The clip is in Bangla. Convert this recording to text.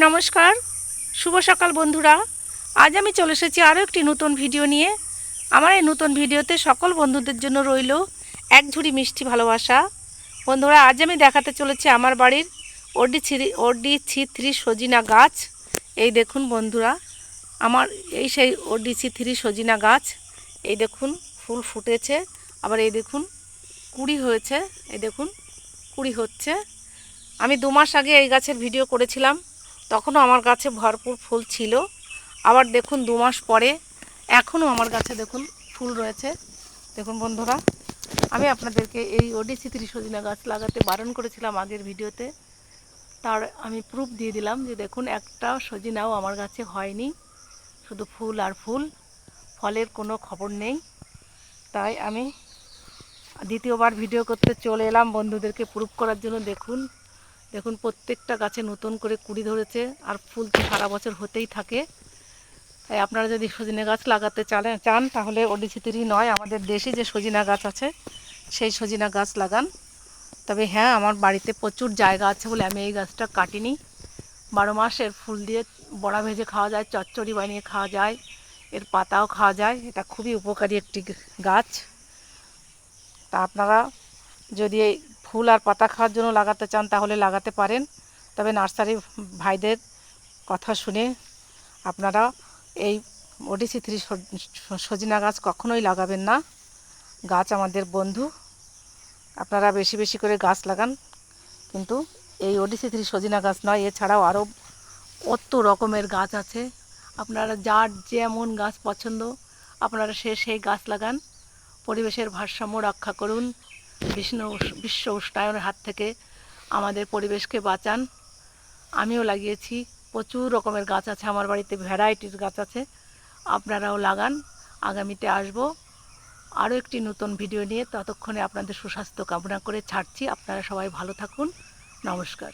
নমস্কার, শুভ সকাল বন্ধুরা। আজ আমি চলে এসেছি আরও একটি নতুন ভিডিও নিয়ে। আমার এই নতুন ভিডিওতে সকল বন্ধুদের জন্য রইল এক ঝুড়ি মিষ্টি ভালোবাসা। বন্ধুরা, আজ আমি দেখাতে চলেছি আমার বাড়ির OD3 সজিনা গাছ। এই দেখুন বন্ধুরা, আমার এই সেই OD3 সজিনা গাছ। এই দেখুন ফুল ফুটেছে, আবার এই দেখুন কুড়ি হয়েছে। এই দেখুন কুড়ি হচ্ছে। আমি 2 মাস আগে এই গাছের ভিডিও করেছিলাম, তখনও আমার গাছে ভরপুর ফুল ছিল। আবার দেখুন 2 মাস পরে এখনও আমার গাছে দেখুন ফুল রয়েছে। দেখুন বন্ধুরা, আমি আপনাদেরকে এই OD3 সজিনা গাছ লাগাতে বারণ করেছিলাম আগের ভিডিওতে, তার আমি প্রুফ দিয়ে দিলাম যে দেখুন একটা সজিনাও আমার গাছে হয়নি, শুধু ফুল আর ফুল, ফলের কোনো খবর নেই। তাই আমি দ্বিতীয়বার ভিডিও করতে চলে এলাম বন্ধুদেরকে প্রুফ করার জন্য। দেখুন প্রত্যেকটা গাছে নতুন করে কুড়ি ধরেছে, আর ফুল তো সারা বছর হতেই থাকে। তাই আপনারা যদি সজিনা গাছ লাগাতে চান তাহলে OD3 নয়, আমাদের দেশে যে সজিনা গাছ আছে সেই সজিনা গাছ লাগান। তবে হ্যাঁ, আমার বাড়িতে প্রচুর জায়গা আছে বলে আমি এই গাছটা কাটিনি। 12 মাস এর ফুল দিয়ে বড়া ভেজে খাওয়া যায়, চচ্চড়ি বানিয়ে খাওয়া যায়, এর পাতাও খাওয়া যায়। এটা খুবই উপকারী একটি গাছ। তা আপনারা যদি এই ফুল আর পাতা খাওয়ার জন্য লাগাতে চান তাহলে লাগাতে পারেন। তবে নার্সারি ভাইদের কথা শুনে আপনারা এই OD3 সজিনা গাছ কখনোই লাগাবেন না। গাছ আমাদের বন্ধু, আপনারা বেশি বেশি করে গাছ লাগান। কিন্তু এই OD3 সজিনা গাছ নয়, এছাড়াও আরও কত রকমের গাছ আছে। আপনারা যার যেমন গাছ পছন্দ আপনারা সেই গাছ লাগান। পরিবেশের ভারসাম্য রক্ষা করুন। বিশ্ব উষ্ণায়নের হাত থেকে আমাদের পরিবেশকে বাঁচান। আমিও লাগিয়েছি, প্রচুর রকমের গাছ আছে আমার বাড়িতে, ভ্যারাইটির গাছ আছে। আপনারাও লাগান। আগামীতে আসব আরও একটি নতুন ভিডিও নিয়ে। ততক্ষণে আপনাদের সুস্বাস্থ্য কামনা করে ছাড়ছি। আপনারা সবাই ভালো থাকুন। নমস্কার।